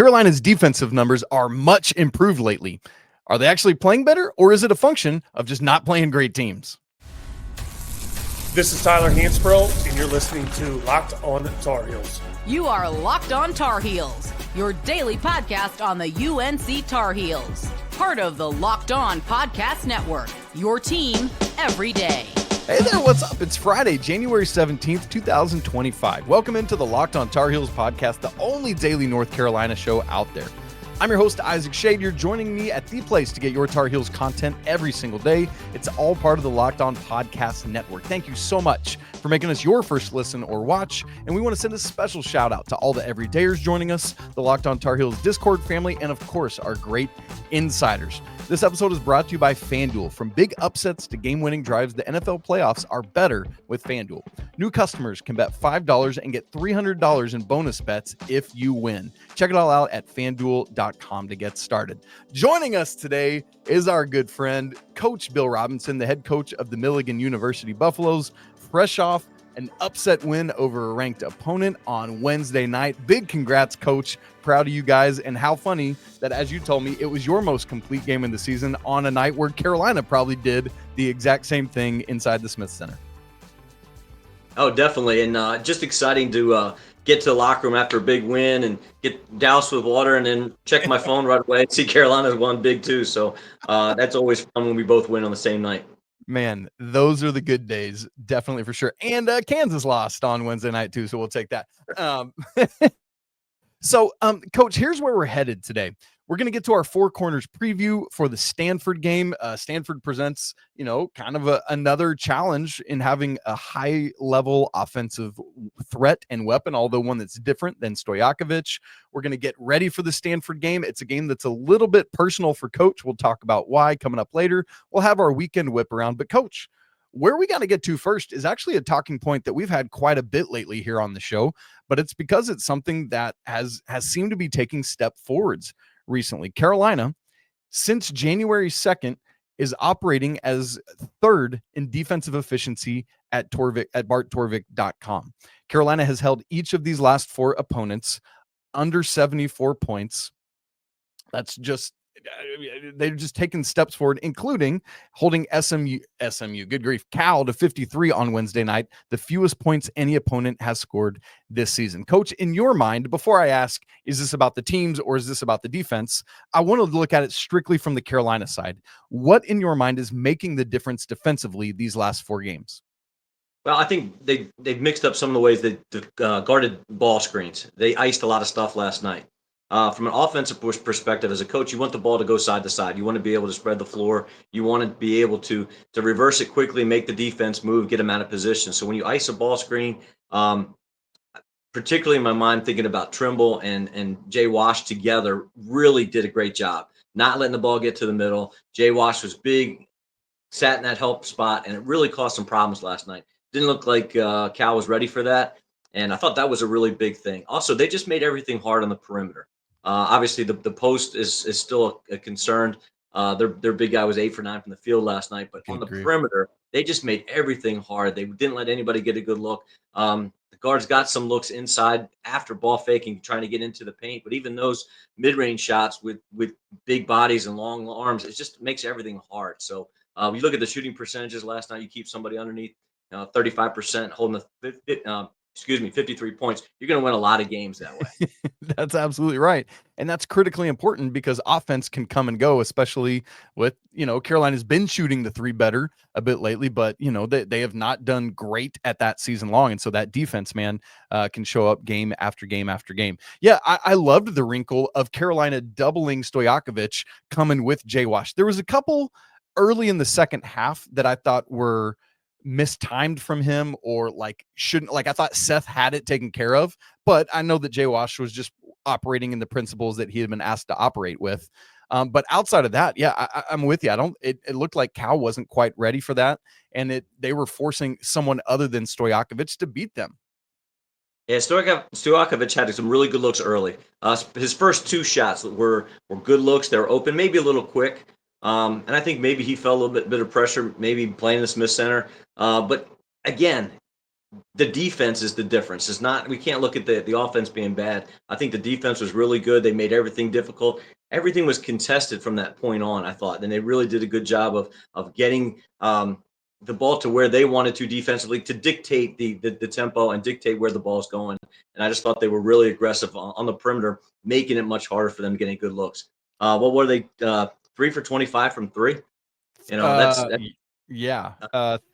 Carolina's defensive numbers are much improved lately. Are they actually playing better, or is it a function of just not playing great teams? This is Tyler Hansbrough, and you're listening to Locked On Tar Heels. You are Locked On Tar Heels, your daily podcast on the UNC Tar Heels. Part of the Locked On Podcast Network, your team every day. Hey there, what's up? It's Friday, January 17th, 2025. Welcome into the Locked On Tar Heels podcast, the only daily North Carolina show out there. I'm your host, Isaac Schade. You're joining me at the place to get your Tar Heels content every single day. It's all part of the Locked On Podcast Network. Thank you so much for making us your first listen or watch. And we want to send a special shout out to all the everydayers joining us, the Locked On Tar Heels Discord family, and of course, our great insiders. This episode is brought to you by FanDuel. From big upsets to game-winning drives, the NFL playoffs are better with FanDuel. New customers can bet $5 and get $300 in bonus bets if you win. Check it all out at FanDuel.com to get started. Joining us today is our good friend, Coach Bill Robinson, the head coach of the Milligan University Buffaloes, fresh off an upset win over a ranked opponent on Wednesday night. Big congrats, Coach. Proud of you guys, and how funny that, as you told me, it was your most complete game in the season on a night where Carolina probably did the exact same thing inside the Smith Center. Oh, definitely, and just exciting to get to the locker room after a big win and get doused with water and then check my phone right away and see Carolina's won big too. So that's always fun when we both win on the same night. Man, those are the good days, definitely for sure. And Kansas lost on Wednesday night too, so we'll take that. So, Coach, here's where we're headed today. We're going to get to our Four Corners preview for the Stanford game. Stanford presents, kind of another challenge in having a high-level offensive threat and weapon, although one that's different than Stojakovic. We're going to get ready for the Stanford game. It's a game that's a little bit personal for Coach. We'll talk about why coming up later. We'll have our weekend whip around. But, Coach, where we got to get to first is actually a talking point that we've had quite a bit lately here on the show, but it's because it's something that has seemed to be taking step forwards recently. Carolina, since January 2nd, is operating as third in defensive efficiency at barttorvik.com. Carolina has held each of these last four opponents under 74 points. They've just taken steps forward, including holding SMU, good grief, Cal to 53 on Wednesday night, the fewest points any opponent has scored this season. Coach, in your mind, before I ask, is this about the teams or is this about the defense? I want to look at it strictly from the Carolina side. What in your mind is making the difference defensively these last four games? Well, I think they've mixed up some of the ways they guarded ball screens. They iced a lot of stuff last night. From an offensive perspective, as a coach, you want the ball to go side to side. You want to be able to spread the floor. You want to be able to reverse it quickly, make the defense move, get them out of position. So when you ice a ball screen, particularly in my mind, thinking about Trimble and Jay Wash together, really did a great job. Not letting the ball get to the middle. Jay Wash was big, sat in that help spot, and it really caused some problems last night. Didn't look like Cal was ready for that, and I thought that was a really big thing. Also, they just made everything hard on the perimeter. Obviously, the post is still a concern. Their big guy was 8 for 9 from the field last night, but on the perimeter, they just made everything hard. They didn't let anybody get a good look. The guards got some looks inside after ball faking, trying to get into the paint, but even those mid-range shots with big bodies and long arms, it just makes everything hard. So you look at the shooting percentages last night, you keep somebody underneath 35%, holding 53 points, you're going to win a lot of games that way. That's absolutely right. And that's critically important because offense can come and go, especially with, Carolina's been shooting the three better a bit lately, but, they have not done great at that season long. And so that defense, man, can show up game after game after game. Yeah, I loved the wrinkle of Carolina doubling Stojakovic coming with Jay Wash. There was a couple early in the second half that I thought were mistimed from him or I thought Seth had it taken care of, but I know that Jay Wash was just operating in the principles that he had been asked to operate with. But outside of that, yeah, I'm with you. It looked like Cal wasn't quite ready for that. And they were forcing someone other than Stojakovic to beat them. Yeah, Stojakovic had some really good looks early. His first two shots were good looks. They were open, maybe a little quick. And I think maybe he felt a little bit of pressure, maybe playing the Smith Center. But again, the defense is the difference. It's not, we can't look at the offense being bad. I think the defense was really good. They made everything difficult. Everything was contested from that point on, I thought. And they really did a good job of getting the ball to where they wanted to defensively to dictate the tempo and dictate where the ball's going. And I just thought they were really aggressive on the perimeter, making it much harder for them getting good looks. What were they? 3 for 25 from three? You know, that's yeah.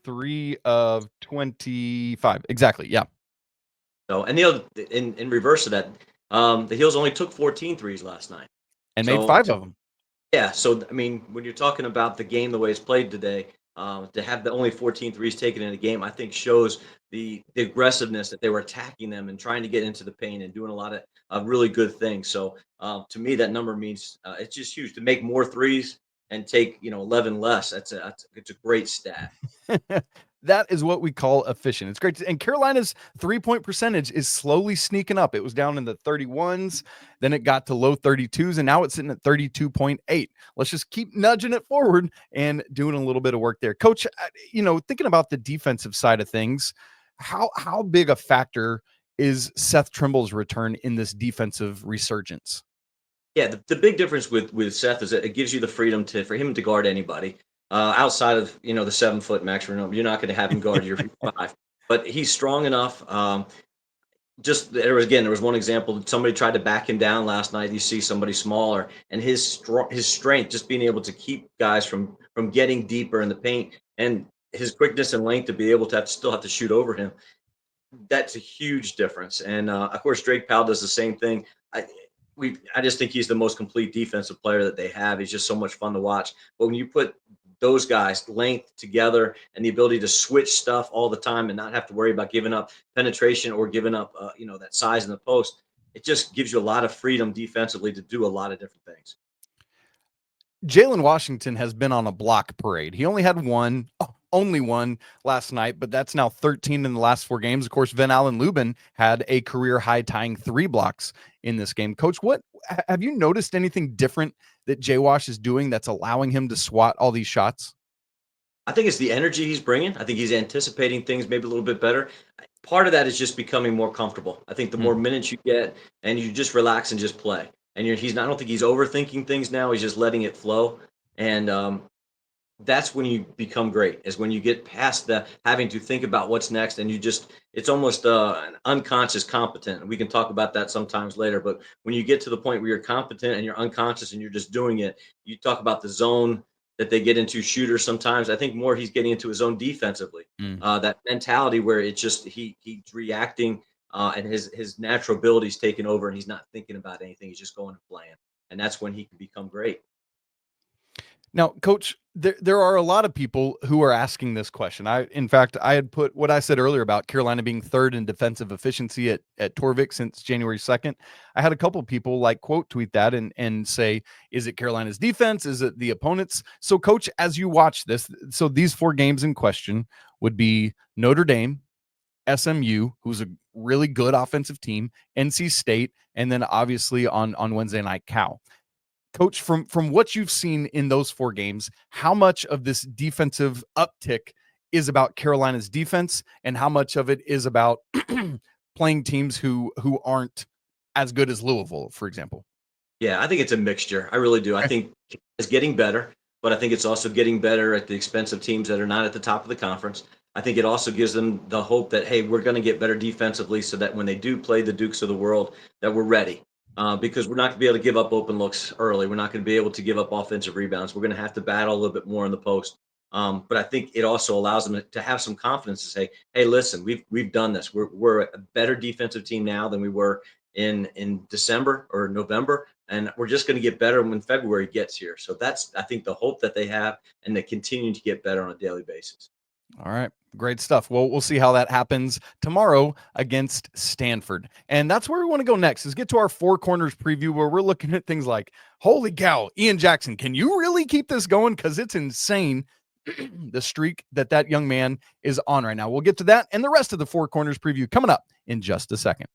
3 of 25. Exactly. Yeah. so, and the other in reverse of that, the Heels only took 14 threes last night. And made So 5 of them. yeah, so I mean, when you're talking about the game the way it's played today, to have the only 14 threes taken in a game, I think shows the aggressiveness that they were attacking them and trying to get into the paint and doing a lot of really good things. So to me, that number means it's just huge to make more threes and take 11 less. It's a great stat. That is what we call efficient. It's great. And Carolina's 3-point percentage is slowly sneaking up. It was down in the 31s, then it got to low 32s, and now it's sitting at 32.8. Let's just keep nudging it forward and doing a little bit of work there. Coach, thinking about the defensive side of things, how big a factor is Seth Trimble's return in this defensive resurgence? Yeah, the big difference with Seth is that it gives you the freedom for him to guard anybody outside of the 7 foot Max Raynaud. You're not going to have him guard your 5, but he's strong enough. There was one example. Somebody tried to back him down last night. You see somebody smaller, and his strength, just being able to keep guys from getting deeper in the paint, and his quickness and length to be able to still have to shoot over him. That's a huge difference. And of course, Drake Powell does the same thing. I just think he's the most complete defensive player that they have. He's just so much fun to watch. But when you put those guys' length together and the ability to switch stuff all the time and not have to worry about giving up penetration or giving up, that size in the post, it just gives you a lot of freedom defensively to do a lot of different things. Jalen Washington has been on a block parade. He only had only one last night, but that's now 13 in the last 4 games. Of course, Van Allen Lubin had a career high tying 3 blocks in this game. Coach, what have you noticed anything different that Jay Wash is doing that's allowing him to swat all these shots? I think it's the energy he's bringing. I think he's anticipating things maybe a little bit better. Part of that is just becoming more comfortable. I think the more minutes you get and you just relax and just play. And I don't think he's overthinking things now. He's just letting it flow. And that's when you become great, is when you get past the having to think about what's next, and it's almost an unconscious competent. We can talk about that sometimes later, but when you get to the point where you're competent and you're unconscious and you're just doing it, you talk about the zone that they get into shooters sometimes. I think more he's getting into his own defensively. That mentality where it's just he's reacting and his natural abilities taking over, and he's not thinking about anything. He's just going and playing, and that's when he can become great. Now, Coach, there are a lot of people who are asking this question. In fact, I had put what I said earlier about Carolina being 3rd in defensive efficiency at Torvik since January 2nd. I had a couple of people quote tweet that and say, is it Carolina's defense? Is it the opponents? So, Coach, as you watch this, so these 4 games in question would be Notre Dame, SMU, who's a really good offensive team, NC State, and then obviously on Wednesday night, Cal. Coach, from what you've seen in those 4 games, how much of this defensive uptick is about Carolina's defense, and how much of it is about playing teams who aren't as good as Louisville, for example? Yeah, I think it's a mixture. I really do. I think it's getting better, but I think it's also getting better at the expense of teams that are not at the top of the conference. I think it also gives them the hope that, hey, we're going to get better defensively so that when they do play the Dukes of the world, that we're ready. Because we're not going to be able to give up open looks early. We're not going to be able to give up offensive rebounds. We're going to have to battle a little bit more in the post. But I think it also allows them to have some confidence to say, hey, listen, we've done this. We're a better defensive team now than we were in December or November. And we're just going to get better when February gets here. So that's, I think, the hope that they have, and they continue to get better on a daily basis. All right. Great stuff. Well, we'll see how that happens tomorrow against Stanford. And that's where we want to go next, is get to our 4 corners preview, where we're looking at things like, holy cow, Ian Jackson, can you really keep this going? Because it's insane, the streak that young man is on right now. We'll get to that and the rest of the 4 corners preview coming up in just a second.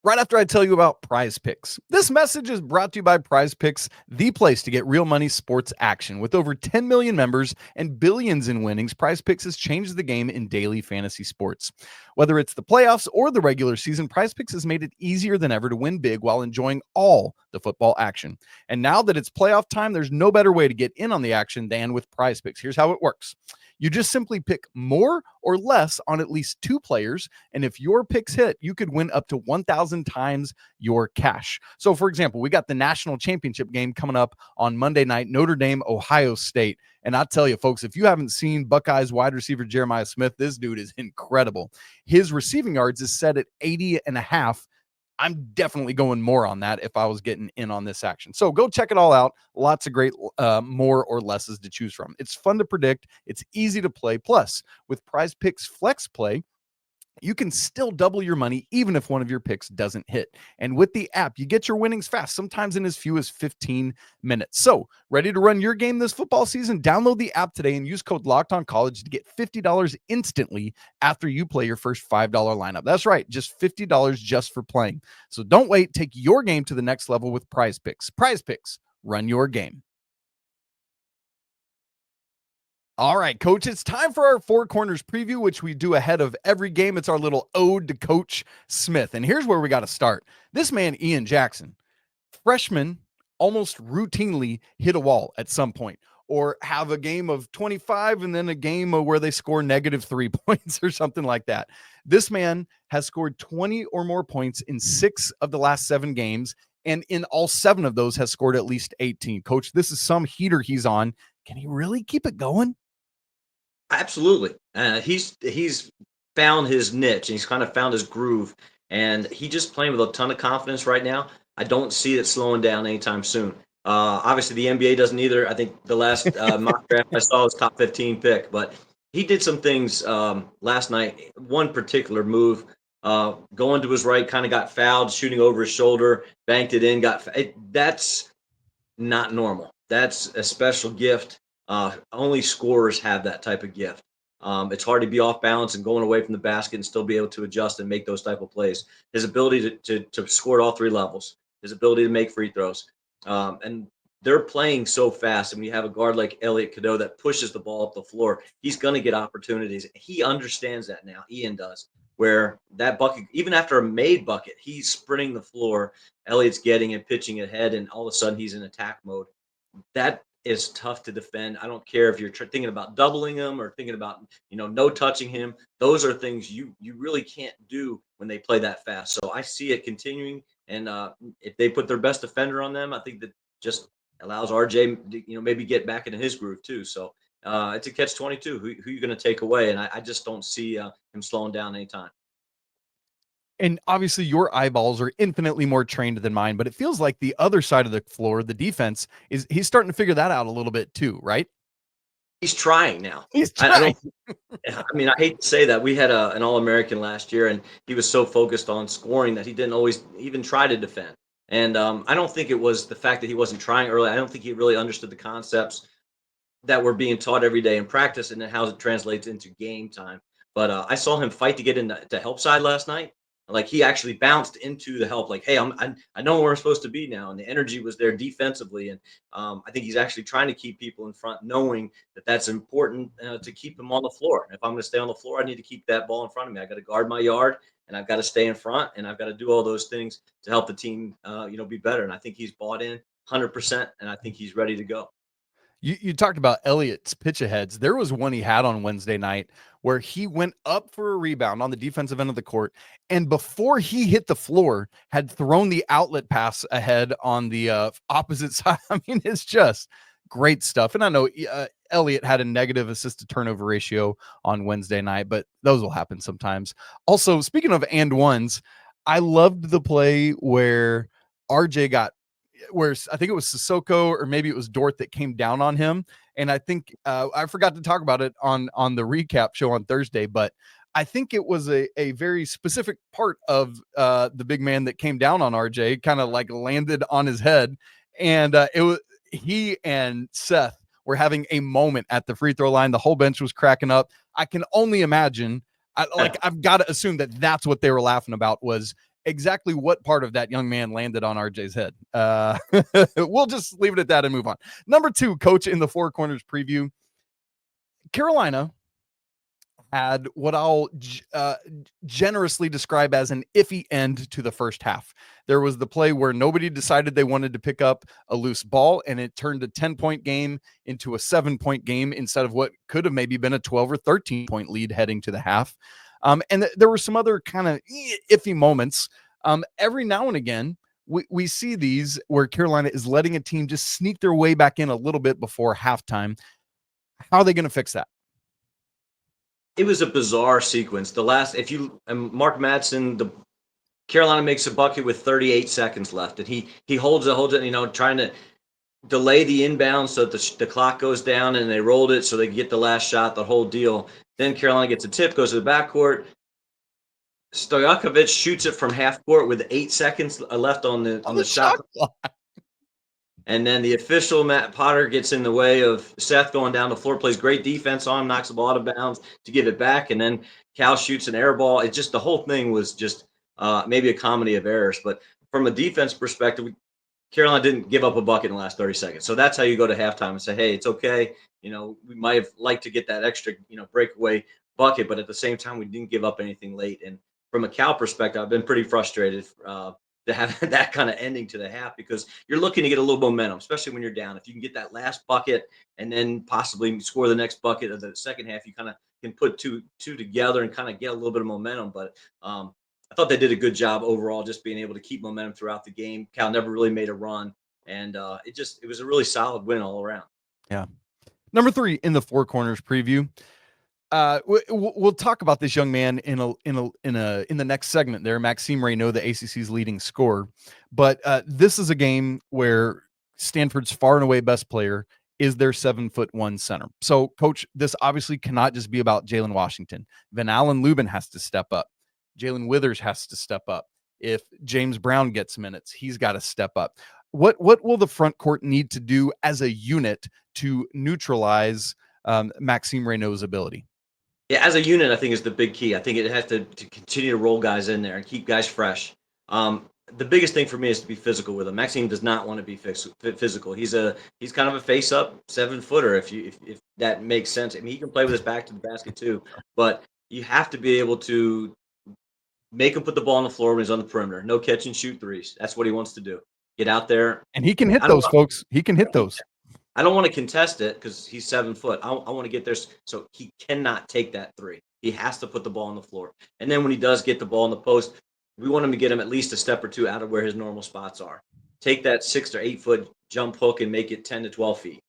right after I tell you about Prize Picks. This message is brought to you by Prize Picks, the place to get real money sports action. With over 10 million members and billions in winnings, Prize Picks has changed the game in daily fantasy sports. Whether it's the playoffs or the regular season, Prize Picks has made it easier than ever to win big while enjoying all the football action. And now that it's playoff time, there's no better way to get in on the action than with Prize Picks. Here's how it works. You just simply pick more or less on at least two players, and if your picks hit, you could win up to 1,000 times your cash. So, for example, we got the national championship game coming up on Monday night, Notre Dame, Ohio State. And I tell you, folks, if you haven't seen Buckeyes wide receiver Jeremiah Smith, this dude is incredible. His receiving yards is set at 80.5. I'm definitely going more on that if I was getting in on this action. So go check it all out. Lots of great more or lesses to choose from. It's fun to predict. It's easy to play. Plus, with Prize Picks Flex Play, you can still double your money even if one of your picks doesn't hit. And with the app, you get your winnings fast, sometimes in as few as 15 minutes. So, ready to run your game this football season? Download the app today and use code LOCKEDONCollege to get $50 instantly after you play your first $5 lineup. That's right, just $50 just for playing. So don't wait. Take your game to the next level with Prize Picks. Prize Picks, run your game. All right, Coach, it's time for our Four Corners preview, which we do ahead of every game. It's our little ode to Coach Smith. And here's where we got to start. This man, Ian Jackson, freshman, almost routinely hit a wall at some point or have a game of 25 and then a game where they score -3 points or something like that. This man has scored 20 or more points in 6 of the last 7 games, and in all 7 of those has scored at least 18. Coach, this is some heater he's on. Can he really keep it going? Absolutely. He's found his niche and he's kind of found his groove, and he just playing with a ton of confidence right now. I don't see it slowing down anytime soon. Obviously, the NBA doesn't either. I think the last mock draft I saw was top 15 pick, but he did some things last night. One particular move, going to his right, kind of got fouled, shooting over his shoulder, banked it in, that's not normal. That's a special gift. Only scorers have that type of gift. It's hard to be off balance and going away from the basket and still be able to adjust and make those type of plays. His ability to score at all 3 levels, his ability to make free throws. And they're playing so fast. And when you have a guard like Elliot Cadeau that pushes the ball up the floor, he's going to get opportunities. He understands that now. Ian does. Where that bucket, even after a made bucket, he's sprinting the floor. Elliot's getting it, pitching ahead, and all of a sudden he's in attack mode. That is tough to defend. I don't care if you're thinking about doubling him or thinking about, no touching him. Those are things you really can't do when they play that fast. So I see it continuing. And if they put their best defender on them, I think that just allows RJ, maybe get back into his groove too. So it's a catch-22. Who you going to take away? And I just don't see him slowing down anytime. And obviously your eyeballs are infinitely more trained than mine, but it feels like the other side of the floor, the defense, he's starting to figure that out a little bit too, right? He's trying now. He's trying. I hate to say that. We had an All-American last year, and he was so focused on scoring that he didn't always even try to defend. And I don't think it was the fact that he wasn't trying early. I don't think he really understood the concepts that were being taught every day in practice and then how it translates into game time. But I saw him fight to get into help side last night. Like he actually bounced into the help, like, hey, I know where I'm supposed to be now. And the energy was there defensively. And I think he's actually trying to keep people in front, knowing that that's important to keep him on the floor. And if I'm going to stay on the floor, I need to keep that ball in front of me. I got to guard my yard, and I've got to stay in front, and I've got to do all those things to help the team, be better. And I think he's bought in 100%, and I think he's ready to go. You talked about Elliot's pitch aheads. There was one he had on Wednesday night where he went up for a rebound on the defensive end of the court, and before he hit the floor, had thrown the outlet pass ahead on the opposite side. I mean, it's just great stuff. And I know Elliot had a negative assist-to-turnover ratio on Wednesday night, but those will happen sometimes. Also, speaking of and ones, I loved the play where RJ got where I think it was Sissoko or maybe it was Dort that came down on him. And I think I forgot to talk about it on the recap show on Thursday, but I think it was a very specific part of the big man that came down on RJ, kind of like landed on his head. And it was he and Seth were having a moment at the free throw line. The whole bench was cracking up. I can only imagine, I've got to assume that that's what they were laughing about was exactly what part of that young man landed on RJ's head. We'll just leave it at that and move on. Number 2, coach in the Four Corners preview. Carolina had what I'll generously describe as an iffy end to the first half. There was the play where nobody decided they wanted to pick up a loose ball, and it turned a 10-point game into a 7-point game instead of what could have maybe been a 12 or 13-point lead heading to the half. And there were some other kind of iffy moments. Every now and again, we see these where Carolina is letting a team just sneak their way back in a little bit before halftime. How are they going to fix that? It was a bizarre sequence. Mark Madsen, Carolina makes a bucket with 38 seconds left, and he holds it, trying to delay the inbound so that the clock goes down, and they rolled it so they get the last shot, the whole deal. Then Carolina gets a tip, goes to the backcourt. Stojakovic shoots it from half court with 8 seconds left on the shot clock. And then the official, Matt Potter, gets in the way of Seth going down the floor, plays great defense on him, knocks the ball out of bounds to give it back. And then Cal shoots an air ball. It just, the whole thing was just maybe a comedy of errors. But from a defense perspective, Carolina didn't give up a bucket in the last 30 seconds. So that's how you go to halftime and say, hey, it's okay. We might have liked to get that extra, breakaway bucket, but at the same time, we didn't give up anything late. And from a Cal perspective, I've been pretty frustrated to have that kind of ending to the half, because you're looking to get a little momentum, especially when you're down. If you can get that last bucket and then possibly score the next bucket of the second half, you kind of can put two together and kind of get a little bit of momentum. But I thought they did a good job overall, just being able to keep momentum throughout the game. Cal never really made a run, and it was a really solid win all around. Yeah. Number 3 in the Four Corners preview. We'll talk about this young man in the next segment there, Maxime Raynaud, the ACC's leading scorer. But this is a game where Stanford's far and away best player is their 7'1" center. So, Coach, this obviously cannot just be about Jalen Washington. Van Allen Lubin has to step up. Jalen Withers has to step up. If James Brown gets minutes, he's got to step up. What will the front court need to do as a unit to neutralize Maxime Raynaud's ability? Yeah, as a unit, I think is the big key. I think it has to continue to roll guys in there and keep guys fresh. The biggest thing for me is to be physical with him. Maxime does not want to be physical. He's kind of a face-up 7-footer, if that makes sense. I mean, he can play with his back to the basket too, but you have to be able to make him put the ball on the floor when he's on the perimeter. No catch and shoot threes. That's what he wants to do. Get out there. And he can hit those, folks. He can hit those. I don't want to contest it because he's 7 foot. I want to get there, so he cannot take that three. He has to put the ball on the floor. And then when he does get the ball in the post, we want him to get him at least a step or two out of where his normal spots are. Take that 6 or 8 foot jump hook and make it 10 to 12 feet.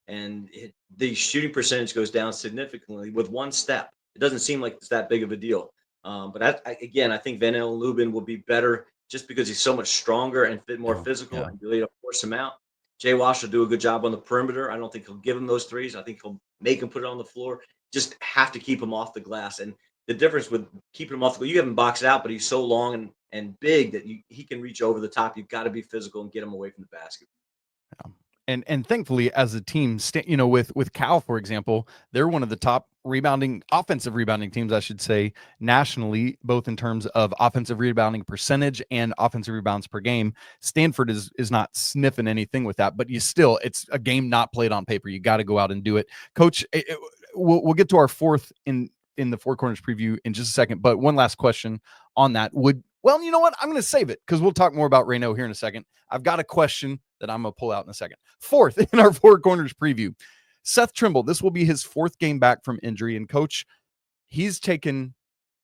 And the shooting percentage goes down significantly with one step. It doesn't seem like it's that big of a deal. But I think Van Allen Lubin will be better just because he's so much stronger and more physical and be able to force him out. Jay Wash will do a good job on the perimeter. I don't think he'll give him those threes. I think he'll make him put it on the floor. Just have to keep him off the glass. And the difference with keeping him off the glass, you have him boxed out, but he's so long and big that he can reach over the top. You've got to be physical and get him away from the basket. Yeah. And thankfully, as a team, with Cal, for example, they're one of the top offensive rebounding teams, I should say, nationally, both in terms of offensive rebounding percentage and offensive rebounds per game. Stanford is not sniffing anything with that, but it's a game not played on paper. You got to go out and do it. Coach, we'll get to our fourth in the Four Corners preview in just a second, but one last question on that well, you know what? I'm going to save it because we'll talk more about Raynaud here in a second. I've got a question that I'm going to pull out in a second. Fourth in our Four Corners preview, Seth Trimble. This will be his 4th game back from injury. And Coach, he's taken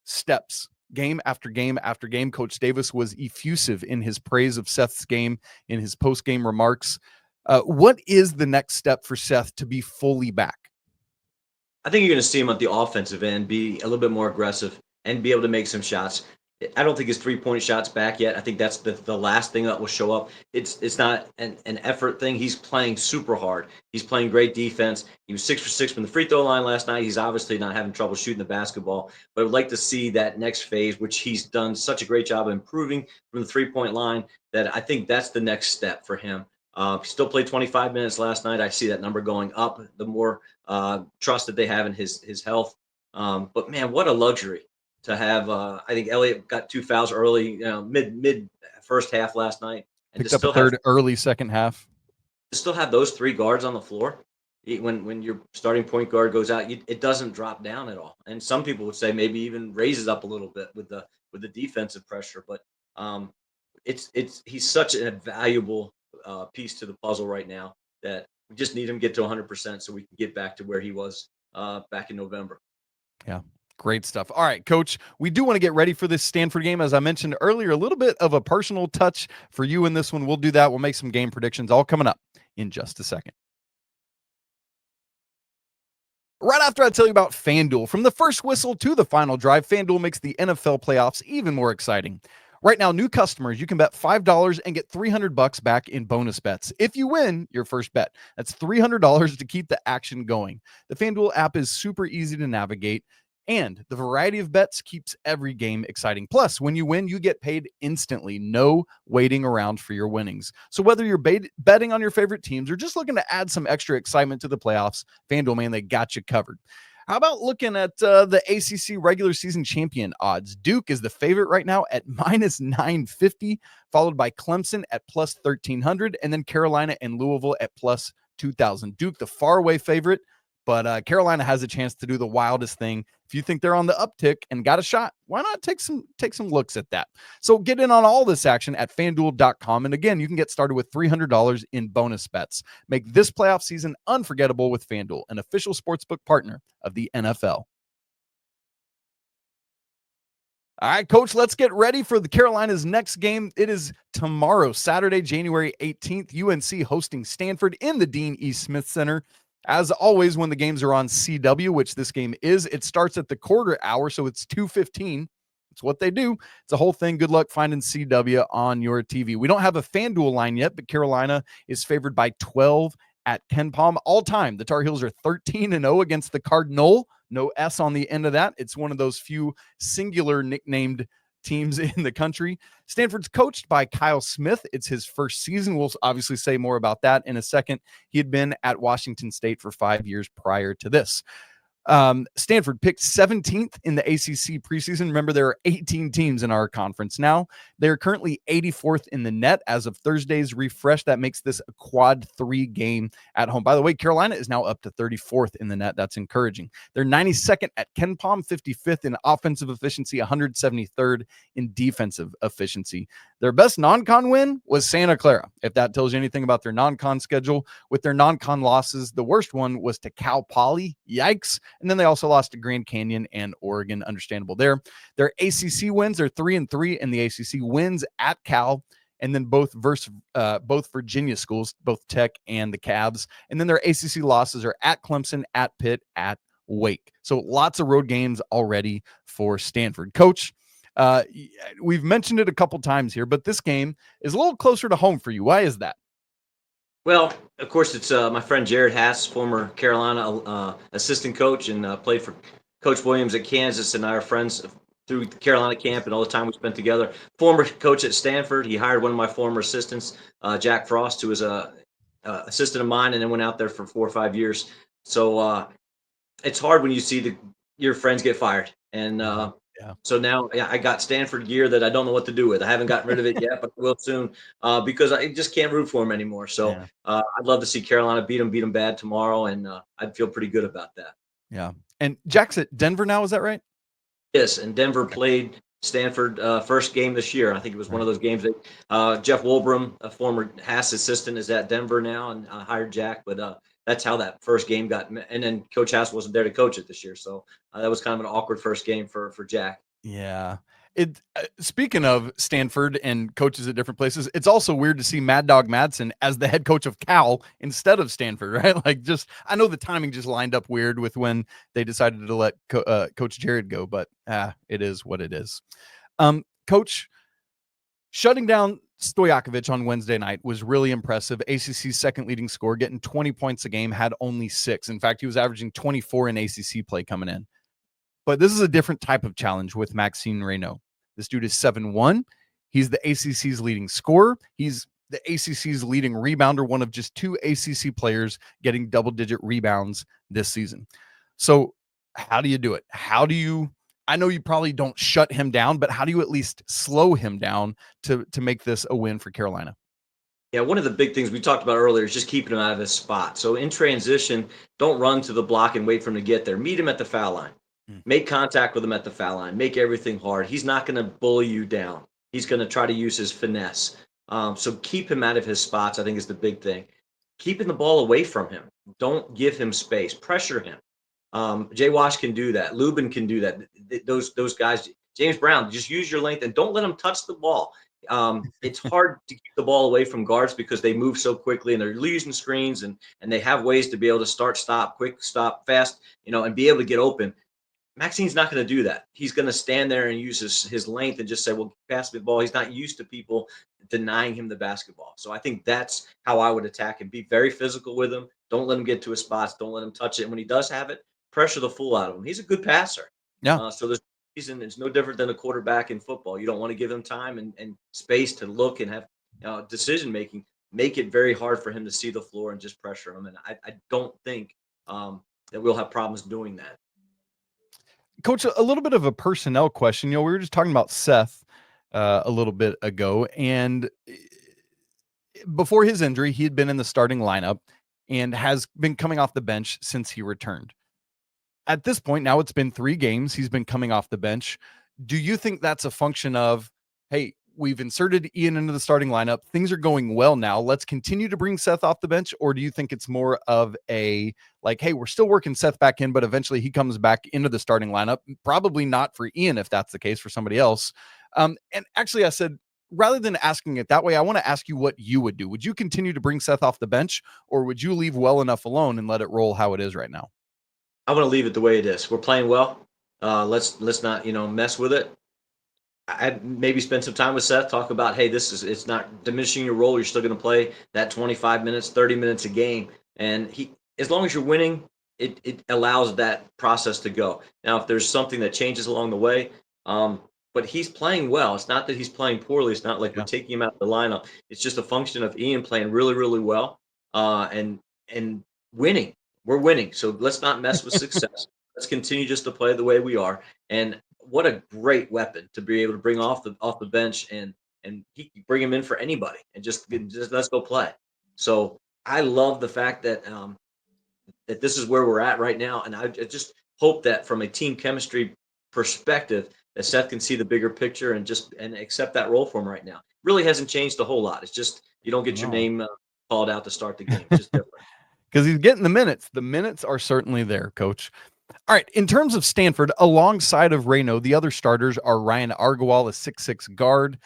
steps game after game after game. Coach Davis was effusive in his praise of Seth's game in his post-game remarks. What is the next step for Seth to be fully back? I think you're going to see him at the offensive end be a little bit more aggressive and be able to make some shots. I don't think his 3-point shot's back yet. I think that's the last thing that will show up. It's not an effort thing. He's playing super hard. He's playing great defense. He was 6 for 6 from the free throw line last night. He's obviously not having trouble shooting the basketball. But I would like to see that next phase, which he's done such a great job of improving from the 3-point line, that I think that's the next step for him. He still played 25 minutes last night. I see that number going up the more trust that they have in his health. But, man, what a luxury to have. I think Elliot got 2 fouls early, mid first half last night, and Picked up a third early second half. To still have those 3 guards on the floor, when your starting point guard goes out, it doesn't drop down at all. And some people would say maybe even raises up a little bit with the defensive pressure. But he's such a valuable piece to the puzzle right now that we just need him to get to 100% so we can get back to where he was back in November. Yeah. Great stuff. All right, Coach, we do want to get ready for this Stanford game. As I mentioned earlier, a little bit of a personal touch for you in this one. We'll do that. We'll make some game predictions all coming up in just a second. Right after I tell you about FanDuel, from the first whistle to the final drive, FanDuel makes the NFL playoffs even more exciting. Right now, new customers, you can bet $5 and get $300 back in bonus bets if you win your first bet. That's $300 to keep the action going. The FanDuel app is super easy to navigate, and the variety of bets keeps every game exciting. Plus, when you win, you get paid instantly. No waiting around for your winnings. So whether you're betting on your favorite teams or just looking to add some extra excitement to the playoffs, FanDuel, man, they got you covered. How about looking at the ACC regular season champion odds? Duke is the favorite right now at minus 950, followed by Clemson at plus 1,300, and then Carolina and Louisville at plus 2,000. Duke, the faraway favorite, but Carolina has a chance to do the wildest thing. If you think they're on the uptick and got a shot, why not take some looks at that? So get in on all this action at FanDuel.com. And again, you can get started with $300 in bonus bets. Make this playoff season unforgettable with FanDuel, an official sportsbook partner of the NFL. All right, Coach, let's get ready for the Carolina's next game. It is tomorrow, Saturday, January 18th, UNC hosting Stanford in the Dean E. Smith Center. As always, when the games are on CW, which this game is, it starts at the quarter hour, so it's 2:15. It's what they do. It's a whole thing. Good luck finding CW on your TV. We don't have a FanDuel line yet, but Carolina is favored by 12 at KenPom. All time, the Tar Heels are 13-0 against the Cardinal. No S on the end of that. It's one of those few singular nicknamed teams in the country. Stanford's coached by Kyle Smith. It's his first season. We'll obviously say more about that in a second. He had been at Washington State for 5 years prior to this. Stanford picked 17th in the ACC preseason. Remember, there are 18 teams in our conference now. They're currently 84th in the net as of Thursday's refresh. That makes this a quad 3 game at home. By the way, Carolina is now up to 34th in the net. That's encouraging. They're 92nd at KenPom, 55th in offensive efficiency, 173rd in defensive efficiency. Their best non-con win was Santa Clara, if that tells you anything about their non-con schedule. With their non-con losses, the worst one was to Cal Poly. Yikes. And then they also lost to Grand Canyon and Oregon. Understandable there. Their ACC wins are 3-3 in the ACC. Wins at Cal, and then both Virginia schools, both Tech and the Cavs. And then their ACC losses are at Clemson, at Pitt, at Wake. So lots of road games already for Stanford. Coach, we've mentioned it a couple times here, but this game is a little closer to home for you. Why is that? Well, of course, it's my friend Jared Haas, former Carolina assistant coach, and played for Coach Williams at Kansas, and I are friends through the Carolina camp and all the time we spent together. Former coach at Stanford. He hired one of my former assistants, Jack Frost, who was a assistant of mine, and then went out there for 4 or 5 years. So it's hard when you see your friends get fired. And so now I got Stanford gear that I don't know what to do with. I haven't gotten rid of it yet, but I will soon because I just can't root for them anymore. So I'd love to see Carolina beat them bad tomorrow, and I'd feel pretty good about that. Yeah. And Jack's at Denver now, is that right? Yes, and Denver played Stanford first game this year. I think it was one of those games that Jeff Wolbram, a former Haas assistant, is at Denver now and hired Jack. But that's how that first game got. And then Coach Haas wasn't there to coach it this year. So that was kind of an awkward first game for Jack. Yeah. Speaking of Stanford and coaches at different places, it's also weird to see Mad Dog Madsen as the head coach of Cal instead of Stanford, right? Like, I know the timing just lined up weird with when they decided to let Coach Jared go, but it is what it is. Coach, shutting down Stojakovic on Wednesday night was really impressive. ACC's second leading scorer, getting 20 points a game, had only 6. In fact, he was averaging 24 in ACC play coming in. But this is a different type of challenge with Maxime Raynaud. This dude is 7'1". He's the ACC's leading scorer. He's the ACC's leading rebounder, one of just 2 ACC players getting double-digit rebounds this season. So how do you do it? How do you I know you probably don't shut him down, but how do you at least slow him down to make this a win for Carolina? Yeah, one of the big things we talked about earlier is just keeping him out of his spot. So in transition, don't run to the block and wait for him to get there. Meet him at the foul line. Make contact with him at the foul line. Make everything hard. He's not going to bully you down. He's going to try to use his finesse. So keep him out of his spots, I think, is the big thing. Keeping the ball away from him. Don't give him space. Pressure him. Jay Wash can do that. Lubin can do that. Those guys, James Brown, just use your length and don't let him touch the ball. It's hard to keep the ball away from guards because they move so quickly and they're losing screens and they have ways to be able to start, stop, quick, stop, fast, and be able to get open. Maxine's not going to do that. He's going to stand there and use his length and just say, well, pass me the ball. He's not used to people denying him the basketball. So I think that's how I would attack him. Be very physical with him. Don't let him get to his spots. Don't let him touch it. And when he does have it, pressure the fool out of him. He's a good passer. Yeah. So there's reason it's no different than a quarterback in football. You don't want to give him time and space to look and have decision making. Make it very hard for him to see the floor and just pressure him. And I don't think that we'll have problems doing that. Coach, a little bit of a personnel question. We were just talking about Seth a little bit ago, and before his injury, he had been in the starting lineup and has been coming off the bench since he returned. At this point, now it's been 3 games. He's been coming off the bench. Do you think that's a function of, hey, we've inserted Ian into the starting lineup. Things are going well now. Let's continue to bring Seth off the bench. Or do you think it's more of a like, hey, we're still working Seth back in, but eventually he comes back into the starting lineup? Probably not for Ian, if that's the case, for somebody else. And actually I said, rather than asking it that way, I want to ask you what you would do. Would you continue to bring Seth off the bench, or would you leave well enough alone and let it roll how it is right now? I want to leave it the way it is. We're playing well. Let's not, mess with it. I'd maybe spend some time with Seth, talk about, hey, it's not diminishing your role. You're still going to play that 25 minutes, 30 minutes a game. And as long as you're winning, it allows that process to go. Now, if there's something that changes along the way, but he's playing well. It's not that he's playing poorly. It's not like we're taking him out of the lineup. It's just a function of Ian playing really, really well and winning. We're winning. So let's not mess with success. Let's continue just to play the way we are. And what a great weapon to be able to bring off the bench and he can bring him in for anybody and just let's go play. So I love the fact that that this is where we're at right now. And I just hope that from a team chemistry perspective that Seth can see the bigger picture and accept that role for him right now. Really hasn't changed a whole lot. It's just you don't get your name called out to start the game. It's just different. Because he's getting the minutes. The minutes are certainly there, Coach. All right. In terms of Stanford, alongside of Raynaud, the other starters are Ryan Argowal, a 6'6" guard.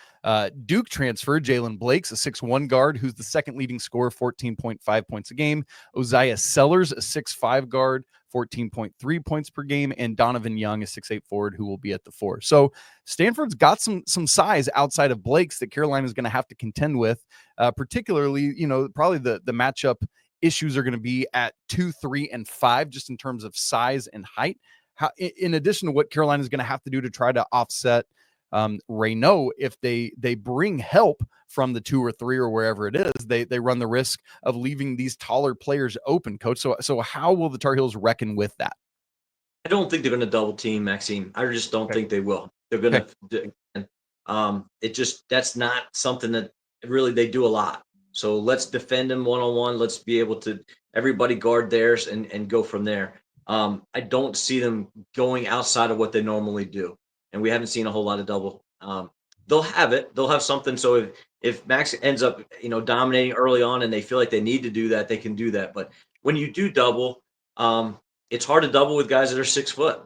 Duke transfer Jalen Blake's a 6'1" guard, who's the second leading scorer, 14.5 points a game. Oziah Sellers, a 6'5" guard, 14.3 points per game. And Donovan Young, a 6'8" forward, who will be at the 4. So Stanford's got some size outside of Blake's that Carolina's going to have to contend with, particularly, probably the matchup issues are going to be at 2, 3, and 5, just in terms of size and height. How, in addition to what Carolina is going to have to do to try to offset Raynaud, if they bring help from the 2 or 3 or wherever it is, they run the risk of leaving these taller players open, Coach. So how will the Tar Heels reckon with that? I don't think they're going to double team Maxime. I just don't think they will. They're going to. That's not something that really they do a lot. So let's defend him one-on-one. Let's be able to everybody guard theirs and go from there. I don't see them going outside of what they normally do. And we haven't seen a whole lot of double. They'll have it. They'll have something. So if Max ends up, dominating early on and they feel like they need to do that, they can do that. But when you do double, it's hard to double with guys that are 6 foot.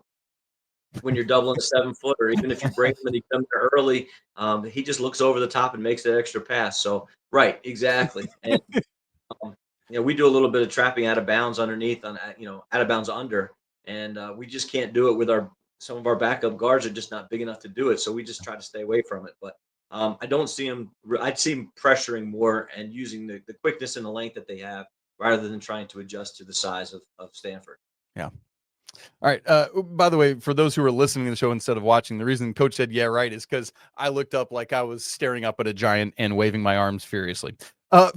When you're doubling a 7 footer, even if you break him and he comes there early, he just looks over the top and makes that extra pass. So, right, exactly. And, we do a little bit of trapping out of bounds underneath, out of bounds under, and we just can't do it with some of our backup guards are just not big enough to do it. So we just try to stay away from it. But I don't see him. I'd see him pressuring more and using the quickness and the length that they have rather than trying to adjust to the size of Stanford. Yeah. All right. By the way, for those who are listening to the show instead of watching, the reason Coach said, yeah, right, is because I looked up like I was staring up at a giant and waving my arms furiously.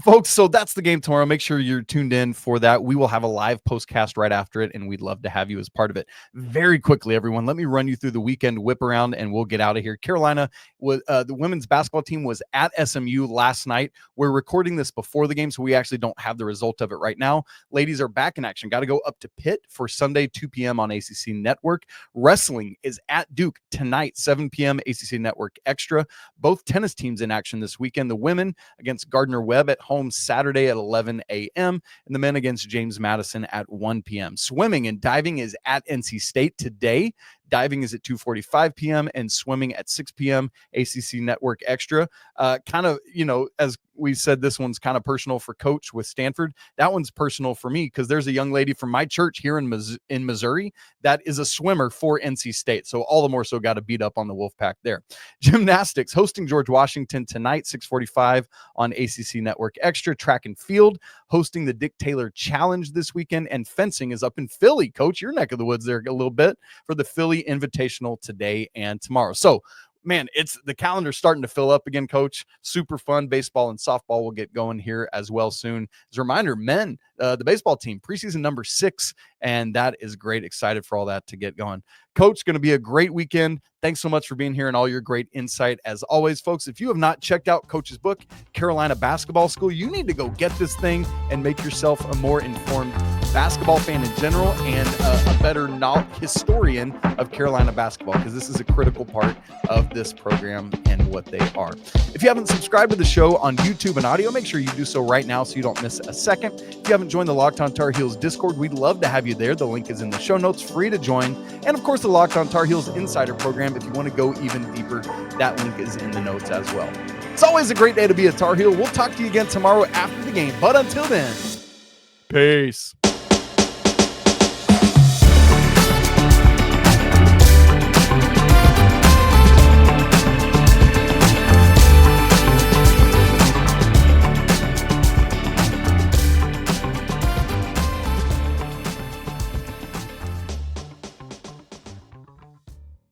Folks, so that's the game tomorrow. Make sure you're tuned in for that. We will have a live postcast right after it, and we'd love to have you as part of it. Very quickly, everyone, let me run you through the weekend whip around, and we'll get out of here. Carolina, was the women's basketball team was at SMU last night. We're recording this before the game, so we actually don't have the result of it right now. Ladies are back in action. Got to go up to Pitt for Sunday, 2 p.m. on ACC Network. Wrestling is at Duke tonight, 7 p.m. ACC Network Extra. Both tennis teams in action this weekend. The women against Gardner-Webb at home Saturday at 11 a.m. and the men against James Madison at 1 p.m. Swimming and diving is at NC State today. Diving is at 2:45 p.m. and swimming at 6 p.m. ACC Network Extra. Kind of, as we said, this one's kind of personal for Coach with Stanford. That one's personal for me because there's a young lady from my church here in Missouri that is a swimmer for NC State. So all the more so got to beat up on the Wolfpack there. Gymnastics hosting George Washington tonight, 6:45 on ACC Network Extra. Track and field hosting the Dick Taylor Challenge this weekend. And fencing is up in Philly. Coach, your neck of the woods there a little bit for the Philly Invitational today and tomorrow. So, man, it's the calendar starting to fill up again, Coach. Super fun. Baseball and softball will get going here as well soon. As a reminder, men, the baseball team, preseason number 6, and that is great. Excited for all that to get going. Coach, going to be a great weekend. Thanks so much for being here and all your great insight. As always, folks, if you have not checked out Coach's book, Carolina Basketball School, you need to go get this thing and make yourself a more informed basketball fan in general and a better historian of Carolina basketball, because this is a critical part of this program and what they are. If you haven't subscribed to the show on YouTube and audio, make sure you do so right now so you don't miss a second. If you haven't joined the Locked On Tar Heels Discord, we'd love to have you there. The link is in the show notes, free to join. And of course, the Locked On Tar Heels Insider Program, if you want to go even deeper, that link is in the notes as well. It's always a great day to be a Tar Heel. We'll talk to you again tomorrow after the game. But until then, peace.